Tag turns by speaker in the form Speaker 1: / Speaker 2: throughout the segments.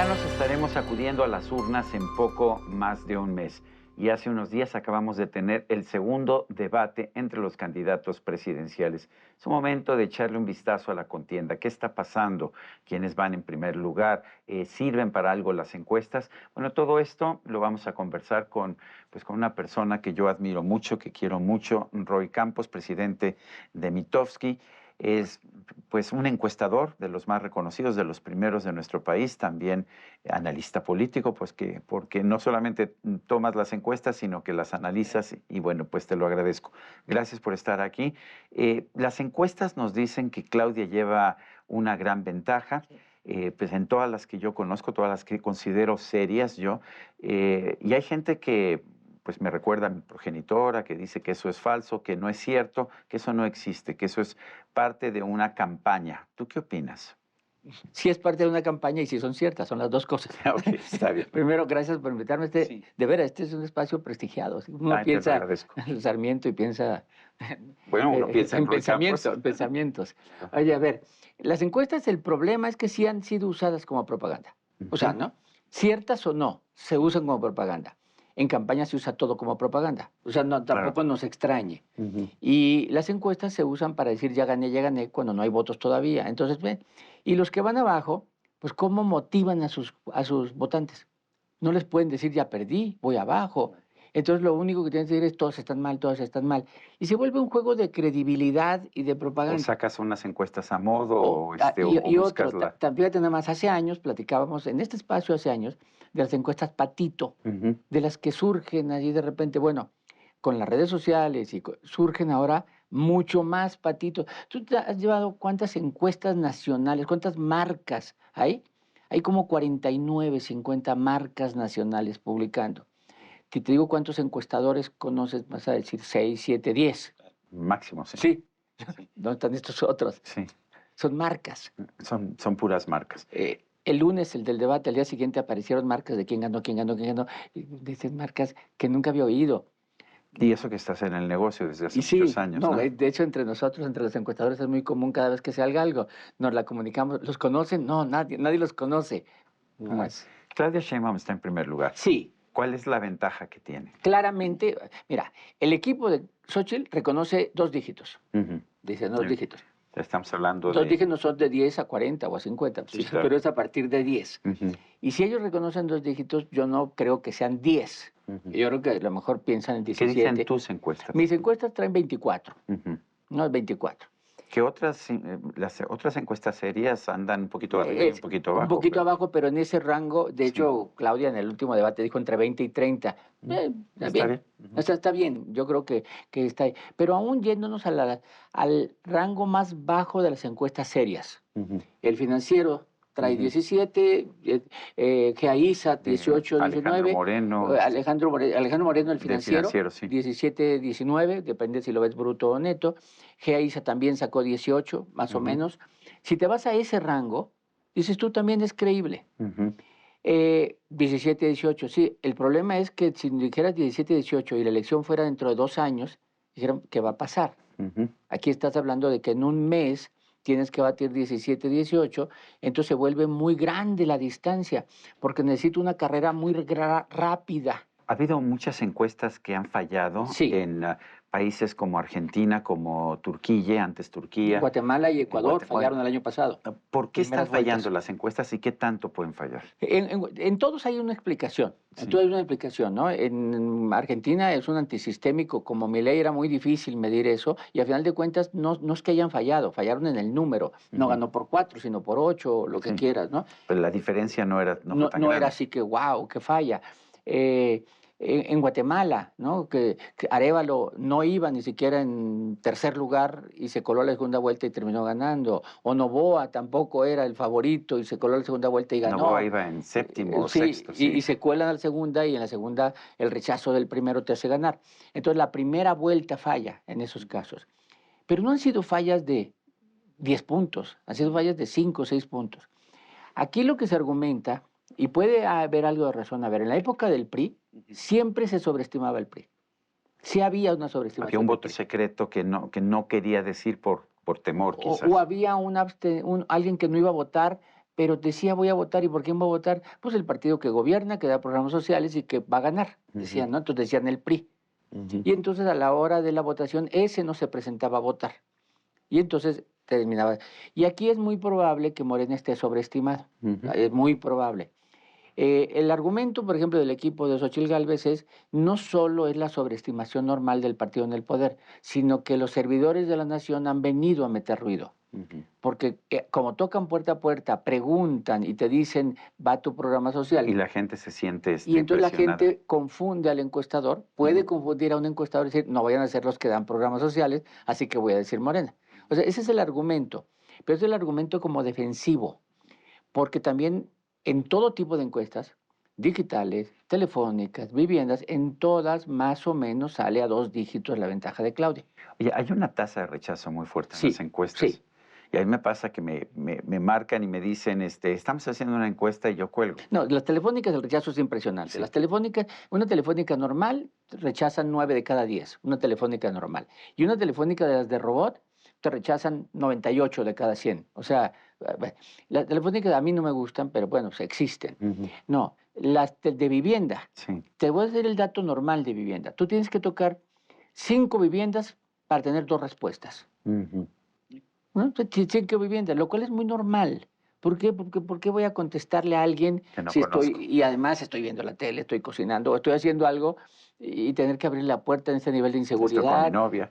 Speaker 1: mexicanos estaremos acudiendo a las urnas en poco más de un mes. Y hace unos días acabamos de tener el segundo debate entre los candidatos presidenciales. Es un momento de echarle un vistazo a la contienda. ¿Qué está pasando? ¿Quiénes van en primer lugar? ¿Sirven para algo las encuestas? Bueno, todo esto lo vamos a conversar con una persona que yo admiro mucho, que quiero mucho, Roy Campos, presidente de Mitofsky. Es un encuestador de los más reconocidos, de los primeros de nuestro país, también analista político, porque no solamente tomas las encuestas, sino que las analizas y bueno, pues te lo agradezco. Gracias por estar aquí. Las encuestas nos dicen que Claudia lleva una gran ventaja. Pues en todas las que yo conozco, todas las que considero serias yo, y hay gente que pues me recuerda a mi progenitora, que dice que eso es falso, que no es cierto, que eso no existe, que eso es parte de una campaña. ¿Tú qué opinas?
Speaker 2: Sí es parte de una campaña y sí son ciertas, son las dos cosas.
Speaker 1: Ok, está bien.
Speaker 2: Primero, gracias por invitarme.
Speaker 1: Sí.
Speaker 2: De veras, este es un espacio prestigiado. Uno
Speaker 1: Ay, te lo
Speaker 2: piensa
Speaker 1: agradezco.
Speaker 2: en Sarmiento y piensa
Speaker 1: Bueno, uno piensa en Roy Campos.
Speaker 2: en pensamientos. Oye, a ver, las encuestas, el problema es que sí han sido usadas como propaganda. O sea, ¿no? Ciertas o no, se usan como propaganda. En campaña se usa todo como propaganda. O sea, no, tampoco
Speaker 1: Claro.
Speaker 2: nos extrañe. Y las encuestas se usan para decir ya gané, cuando no hay votos todavía. Entonces, ven, y los que van abajo, pues ¿cómo motivan a sus votantes? No les pueden decir ya perdí, voy abajo. Entonces lo único que tienen que decir es todos están mal, todos están mal. Y se vuelve un juego de credibilidad y de
Speaker 1: O
Speaker 2: propaganda.
Speaker 1: sacas unas encuestas a modo o
Speaker 2: Y
Speaker 1: buscas
Speaker 2: otro,
Speaker 1: la...
Speaker 2: fíjate nada más, hace años platicábamos, en este espacio hace años, de las encuestas patito, de las que surgen allí de repente, bueno, con las redes sociales y surgen ahora mucho más patito. ¿Tú te has llevado cuántas encuestas nacionales, cuántas marcas hay? Hay como 49, 50 marcas nacionales publicando. Si te digo cuántos encuestadores conoces, vas a decir 6, 7, 10.
Speaker 1: Máximo, sí.
Speaker 2: Sí. ¿Dónde están estos otros?
Speaker 1: Sí,
Speaker 2: Son marcas.
Speaker 1: son puras marcas.
Speaker 2: El lunes, el del debate, al día siguiente aparecieron marcas de quién ganó, quién ganó, quién ganó. Y dices marcas que nunca había oído.
Speaker 1: Y eso que estás en el negocio desde hace
Speaker 2: Y sí,
Speaker 1: muchos años, ¿no?
Speaker 2: de hecho, entre nosotros, entre los encuestadores, es muy común cada vez que se haga algo. Nos la comunicamos. ¿Los conocen? No, nadie los conoce. No es.
Speaker 1: Claudia Sheinbaum está en primer lugar.
Speaker 2: Sí,
Speaker 1: ¿Cuál es la ventaja que tiene?
Speaker 2: claramente, mira, el equipo de Xochitl reconoce 2 dígitos. Dice 2
Speaker 1: Eh,
Speaker 2: dígitos.
Speaker 1: Estamos hablando
Speaker 2: 2
Speaker 1: de...
Speaker 2: dígitos son de 10 a 40 o a 50,
Speaker 1: Sí, claro.
Speaker 2: pero es a partir de 10. Y si ellos reconocen 2 dígitos, yo no creo que sean 10. Yo creo que a lo mejor piensan en
Speaker 1: ¿Qué
Speaker 2: 17.
Speaker 1: dicen tus encuestas?
Speaker 2: Mis encuestas traen 24. No, 24.
Speaker 1: ¿Qué las otras encuestas serias andan un poquito arriba y un poquito abajo?
Speaker 2: Un poquito abajo, pero en ese rango. De hecho, Claudia en el último debate dijo entre 20 y 30.
Speaker 1: Está bien.
Speaker 2: Está bien, yo creo que está ahí. Pero aún yéndonos al rango más bajo de las encuestas serias. El Financiero trae 17, GAISA 18, 19.
Speaker 1: Alejandro
Speaker 2: Moreno, el Financiero,
Speaker 1: sí.
Speaker 2: 17, 19, depende si lo ves bruto o neto. GAISA también sacó 18, más o menos. Si te vas a ese rango, dices tú también es creíble. 17, 18, sí. El problema es que si dijeras 17, 18 y la elección fuera dentro de 2 años, dijeron, ¿qué va a pasar? Aquí estás hablando de que en un mes tienes que batir 17, 18, entonces se vuelve muy grande la distancia, porque necesito una carrera muy rápida.
Speaker 1: Ha habido muchas encuestas que han fallado en países como Argentina, como Turquía, antes Turquía.
Speaker 2: Guatemala y Ecuador fallaron el año pasado.
Speaker 1: ¿Por qué están fallando las encuestas y qué tanto pueden fallar?
Speaker 2: En todos hay una explicación. En todos hay una explicación, ¿no? En Argentina es un antisistémico, como Milei era muy difícil medir eso, y al final de cuentas no es que hayan fallado, fallaron en el número. No ganó por 4, sino por 8, lo que quieras, ¿no?
Speaker 1: Pero la diferencia no fue tan grande.
Speaker 2: No era así que, wow, que falla. En Guatemala, ¿no? Que Arévalo no iba ni siquiera en tercer lugar y se coló a la segunda vuelta y terminó ganando. O Noboa tampoco era el favorito y se coló a la segunda vuelta y ganó.
Speaker 1: Noboa iba en séptimo o sexto.
Speaker 2: Y se cuelan a la segunda y en la segunda el rechazo del primero te hace ganar. Entonces la primera vuelta falla en esos casos. Pero no han sido fallas de 10 puntos, han sido fallas de 5 o 6 puntos. Aquí lo que se argumenta, y puede haber algo de razón, a ver, en la época del PRI, siempre se sobreestimaba el PRI. Sí había una sobreestimación.
Speaker 1: Había un voto secreto que no quería decir por temor, quizás.
Speaker 2: O había alguien que no iba a votar pero decía voy a votar, ¿y por quién voy a votar? Pues el partido que gobierna, que da programas sociales y que va a ganar, decían, ¿no? Entonces decían el PRI. Y entonces a la hora de la votación, ese no se presentaba a votar. Y entonces terminaba. Y aquí es muy probable que Morena esté sobreestimado, es muy probable. El argumento, por ejemplo, del equipo de Xochitl Gálvez es no solo es la sobreestimación normal del partido en el poder, sino que los servidores de la nación han venido a meter ruido. Porque como tocan puerta a puerta, preguntan y te dicen, va tu programa social.
Speaker 1: Y la gente se siente
Speaker 2: Y entonces la
Speaker 1: presionada.
Speaker 2: gente confunde al encuestador, puede confundir a un encuestador y decir, no vayan a ser los que dan programas sociales, así que voy a decir Morena. O sea, ese es el argumento, pero es el argumento como defensivo, porque también en todo tipo de encuestas, digitales, telefónicas, viviendas, en todas más o menos sale a 2 dígitos la ventaja de Claudia.
Speaker 1: Oye, hay una tasa de rechazo muy fuerte en
Speaker 2: Sí,
Speaker 1: las encuestas.
Speaker 2: sí.
Speaker 1: Y a mí me pasa que me marcan y me dicen, estamos haciendo una encuesta y yo cuelgo.
Speaker 2: No, las telefónicas el rechazo es impresionante.
Speaker 1: Sí.
Speaker 2: Las telefónicas, una telefónica normal rechazan 9 de cada 10, una telefónica normal. Y una telefónica de las de robot te rechazan 98 de cada 100. O sea, las telefónicas a mí no me gustan, pero bueno, pues existen. No, las de vivienda.
Speaker 1: Sí.
Speaker 2: Te voy a decir el dato normal de vivienda. Tú tienes que tocar 5 viviendas para tener 2 respuestas. ¿No? 5 viviendas, lo cual es muy normal. ¿Por qué? ¿Por qué voy a contestarle a alguien
Speaker 1: Que no
Speaker 2: si
Speaker 1: conozco.
Speaker 2: estoy, y además estoy viendo la tele, estoy cocinando, o estoy haciendo algo y tener que abrir la puerta en ese nivel de inseguridad?
Speaker 1: Estoy con mi novia.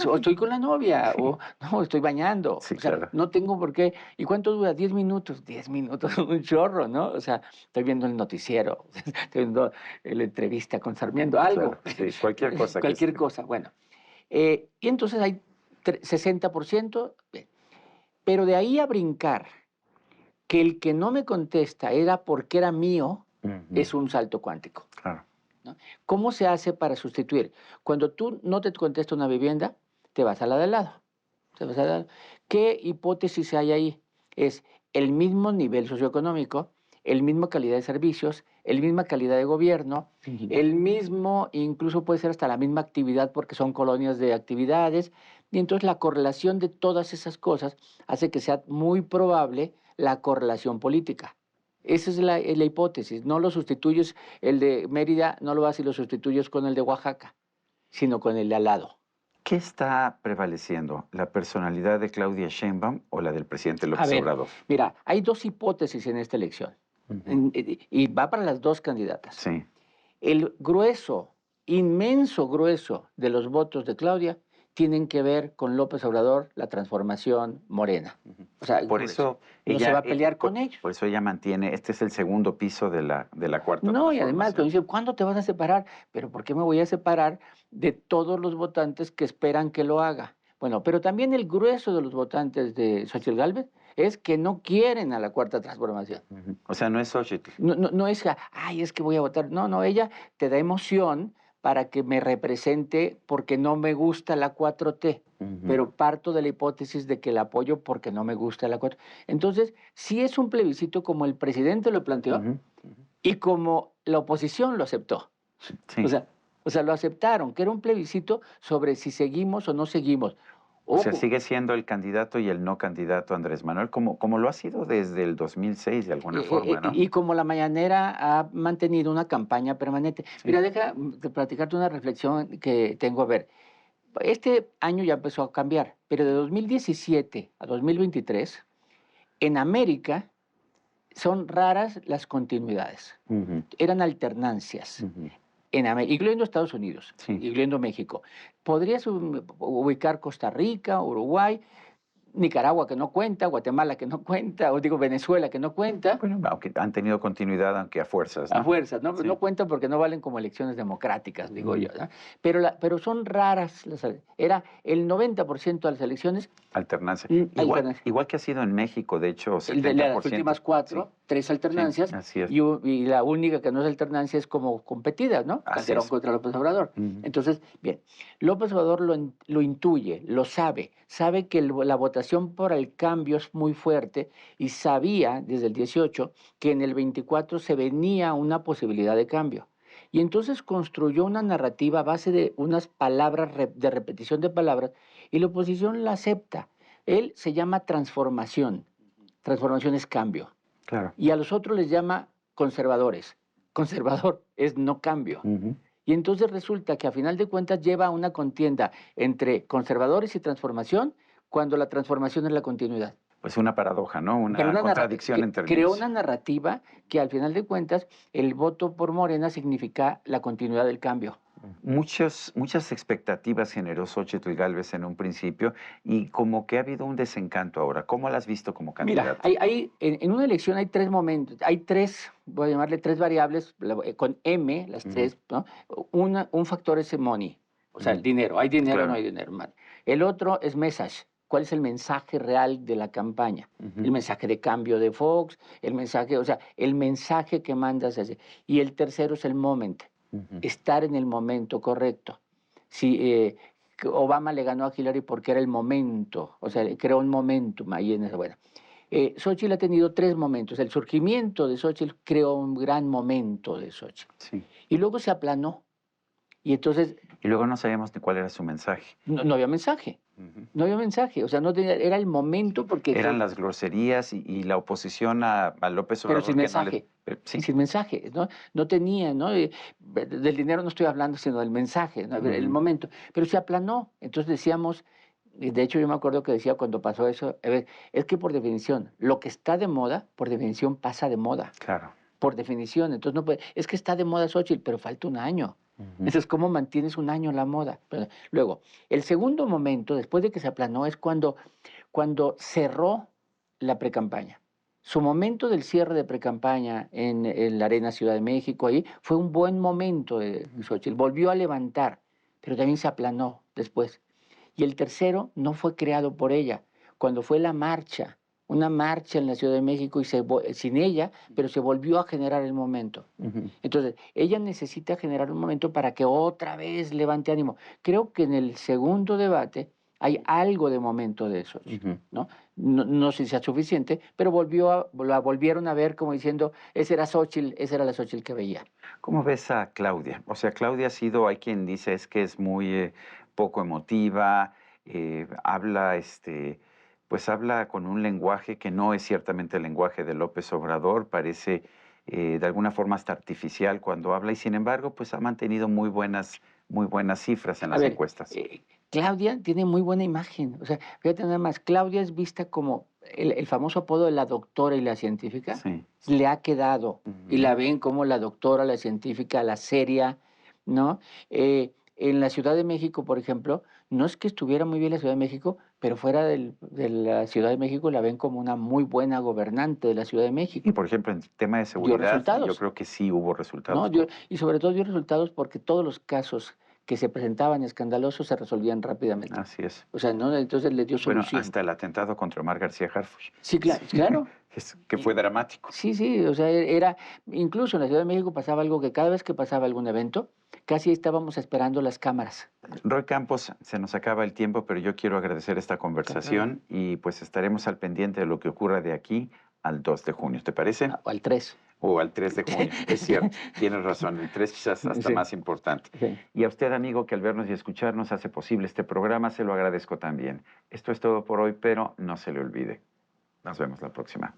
Speaker 2: O estoy con la novia, o no, estoy bañando.
Speaker 1: Sí,
Speaker 2: o sea,
Speaker 1: claro.
Speaker 2: no tengo por qué. ¿Y cuánto dura? 10 minutos. 10 minutos, un chorro, ¿no? O sea, estoy viendo el noticiero, estoy viendo la entrevista con Sarmiento, algo.
Speaker 1: Claro, sí, cualquier cosa.
Speaker 2: Cualquier cosa, bueno. Y entonces hay 60%. Pero de ahí a brincar que el que no me contesta era porque era mío, es un salto cuántico.
Speaker 1: Claro.
Speaker 2: ¿No? ¿Cómo se hace para sustituir? Cuando tú no te contesta una vivienda, te vas a la de al lado. Te vas a la... ¿Qué hipótesis hay ahí? Es el mismo nivel socioeconómico, el mismo calidad de servicios, el misma calidad de gobierno, el mismo, incluso puede ser hasta la misma actividad porque son colonias de actividades, y entonces la correlación de todas esas cosas hace que sea muy probable la correlación política. Esa es la hipótesis. No lo sustituyes, el de Mérida no lo vas y lo sustituyes con el de Oaxaca, sino con el de al lado.
Speaker 1: ¿Qué está prevaleciendo? ¿La personalidad de Claudia Sheinbaum o la del presidente López Obrador?
Speaker 2: Mira, hay 2 hipótesis en esta elección. Y va para las 2 candidatas.
Speaker 1: Sí.
Speaker 2: El grueso, inmenso grueso de los votos de Claudia tienen que ver con López Obrador, la transformación Morena. O sea,
Speaker 1: por eso
Speaker 2: no
Speaker 1: ella
Speaker 2: se va a pelear con ellos.
Speaker 1: Por eso ella mantiene, este es el segundo piso de la cuarta
Speaker 2: No, y además
Speaker 1: transformación.
Speaker 2: cuando dicen, ¿cuándo te vas a separar? Pero ¿por qué me voy a separar de todos los votantes que esperan que lo haga? Bueno, pero también el grueso de los votantes de Xochitl Gálvez es que no quieren a la cuarta transformación.
Speaker 1: O sea, no es Xochitl.
Speaker 2: No es, ay, es que voy a votar. No, ella te da emoción para que me represente porque no me gusta la 4T, pero parto de la hipótesis de que la apoyo porque no me gusta la 4T. Entonces, sí es un plebiscito como el presidente lo planteó y como la oposición lo aceptó.
Speaker 1: Sí.
Speaker 2: O sea, lo aceptaron, que era un plebiscito sobre si seguimos o no seguimos.
Speaker 1: O sea, sigue siendo el candidato y el no candidato Andrés Manuel, como lo ha sido desde el 2006 de alguna forma, ¿no?
Speaker 2: Y como la mañanera ha mantenido una campaña permanente. Sí. Mira, deja de platicarte una reflexión que tengo. A ver, este año ya empezó a cambiar, pero de 2017 a 2023, en América son raras las continuidades. Eran alternancias. En América, incluyendo Estados Unidos, incluyendo México. Podrías ubicar Costa Rica, Uruguay, Nicaragua que no cuenta, Guatemala que no cuenta, o digo Venezuela que no cuenta.
Speaker 1: Bueno, aunque han tenido continuidad, aunque a fuerzas, ¿no?
Speaker 2: A fuerzas, ¿no? Sí. No cuentan porque no valen como elecciones democráticas, digo yo, ¿no? Pero son raras las era el 90% de las elecciones.
Speaker 1: Alternancia. Igual que ha sido en México, de hecho, 70%.
Speaker 2: De las últimas 4, 3 alternancias.
Speaker 1: Sí, así es.
Speaker 2: Y la única que no es alternancia es como competida, ¿no? Calderón contra López Obrador. Entonces, bien, López Obrador lo intuye, lo sabe que la votación por el cambio es muy fuerte y sabía desde el 18 que en el 24 se venía una posibilidad de cambio. Y entonces construyó una narrativa a base de unas palabras, de repetición de palabras, y la oposición la acepta. Él se llama transformación. Transformación es cambio.
Speaker 1: Claro.
Speaker 2: Y a los otros les llama conservadores. Conservador es no cambio. Y entonces resulta que a final de cuentas lleva a una contienda entre conservadores y transformación, cuando la transformación es la continuidad.
Speaker 1: Pues una paradoja, ¿no?
Speaker 2: Pero
Speaker 1: Una contradicción en
Speaker 2: creó
Speaker 1: términos.
Speaker 2: una narrativa que al final de cuentas el voto por Morena significa la continuidad del cambio.
Speaker 1: Muchas expectativas generó Xóchitl Gálvez en un principio y como que ha habido un desencanto ahora. ¿Cómo la has visto como
Speaker 2: Mira,
Speaker 1: candidata?
Speaker 2: en una elección hay tres momentos, hay tres, voy a llamarle tres variables, con M, las tres, ¿no? Un factor es el money, o sea, el dinero, hay dinero o
Speaker 1: Claro.
Speaker 2: no hay dinero. El otro es message, ¿cuál es el mensaje real de la campaña? El mensaje de cambio de Fox, el mensaje, o sea, el mensaje que mandas así. Y el tercero es el moment, estar en el momento correcto. Si Obama le ganó a Hillary porque era el momento, o sea, creó un momentum ahí en esa buena. Xóchitl ha tenido tres momentos. El surgimiento de Xóchitl creó un gran momento de Xóchitl.
Speaker 1: Sí.
Speaker 2: Y luego se aplanó. Y entonces
Speaker 1: Y luego no sabíamos ni cuál era su mensaje.
Speaker 2: no había mensaje. No había mensaje. O sea, no tenía, era el momento porque...
Speaker 1: Eran las groserías y la oposición a López
Speaker 2: Pero
Speaker 1: Obrador.
Speaker 2: sin mensaje.
Speaker 1: Sí.
Speaker 2: Sin mensaje, ¿no? No tenía, ¿no? Del dinero no estoy hablando, sino del mensaje, ¿no? El momento. Pero se aplanó. Entonces decíamos, de hecho yo me acuerdo que decía cuando pasó eso, a ver, es que por definición, lo que está de moda, por definición pasa de moda.
Speaker 1: Claro.
Speaker 2: Por definición. Entonces no puede, es que está de moda Xóchitl, pero falta un año. Entonces, ¿cómo mantienes un año la moda? Pero, luego, el segundo momento, después de que se aplanó, es cuando cerró la precampaña. Su momento del cierre de precampaña en la Arena Ciudad de México, ahí, fue un buen momento de Xóchitl. Volvió a levantar, pero también se aplanó después. Y el tercero no fue creado por ella. Cuando fue la marcha, una marcha en la Ciudad de México y sin ella, pero se volvió a generar el momento. Entonces, ella necesita generar un momento para que otra vez levante ánimo. Creo que en el segundo debate hay algo de momento de eso, ¿no? No sé si sea suficiente, pero la volvieron a ver como diciendo, esa era Xóchitl, esa era la Xóchitl que veía.
Speaker 1: ¿Cómo ves a Claudia? O sea, Claudia ha sido, hay quien dice es que es muy poco emotiva, habla, pues habla con un lenguaje que no es ciertamente el lenguaje de López Obrador, parece de alguna forma hasta artificial cuando habla y sin embargo, pues ha mantenido muy buenas cifras en las encuestas.
Speaker 2: Claudia tiene muy buena imagen. O sea, fíjate nada más, Claudia es vista como el famoso apodo de la doctora y la científica.
Speaker 1: Sí.
Speaker 2: Le ha quedado. Y la ven como la doctora, la científica, la seria, ¿no? En la Ciudad de México, por ejemplo, no es que estuviera muy bien la Ciudad de México, pero fuera de la Ciudad de México la ven como una muy buena gobernante de la Ciudad de México.
Speaker 1: Y por ejemplo, en tema de
Speaker 2: Dio
Speaker 1: seguridad,
Speaker 2: resultados.
Speaker 1: yo creo que sí hubo resultados.
Speaker 2: ¿No? Y sobre todo dio resultados porque todos los casos que se presentaban escandalosos se resolvían rápidamente.
Speaker 1: Así es.
Speaker 2: O sea, ¿no? Entonces le dio solución.
Speaker 1: Bueno, hasta el atentado contra Omar García Harfuch.
Speaker 2: Sí, claro.
Speaker 1: Que fue dramático.
Speaker 2: Sí, o sea, incluso en la Ciudad de México pasaba algo que cada vez que pasaba algún evento, casi estábamos esperando las cámaras.
Speaker 1: Roy Campos, se nos acaba el tiempo, pero yo quiero agradecer esta conversación y pues estaremos al pendiente de lo que ocurra de aquí al 2 de junio, ¿te parece?
Speaker 2: O al 3.
Speaker 1: O al 3 de junio, es cierto, tienes razón, el 3 quizás hasta más importante. Sí. Y a usted, amigo, que al vernos y escucharnos hace posible este programa, se lo agradezco también. Esto es todo por hoy, pero no se le olvide. Nos vemos la próxima.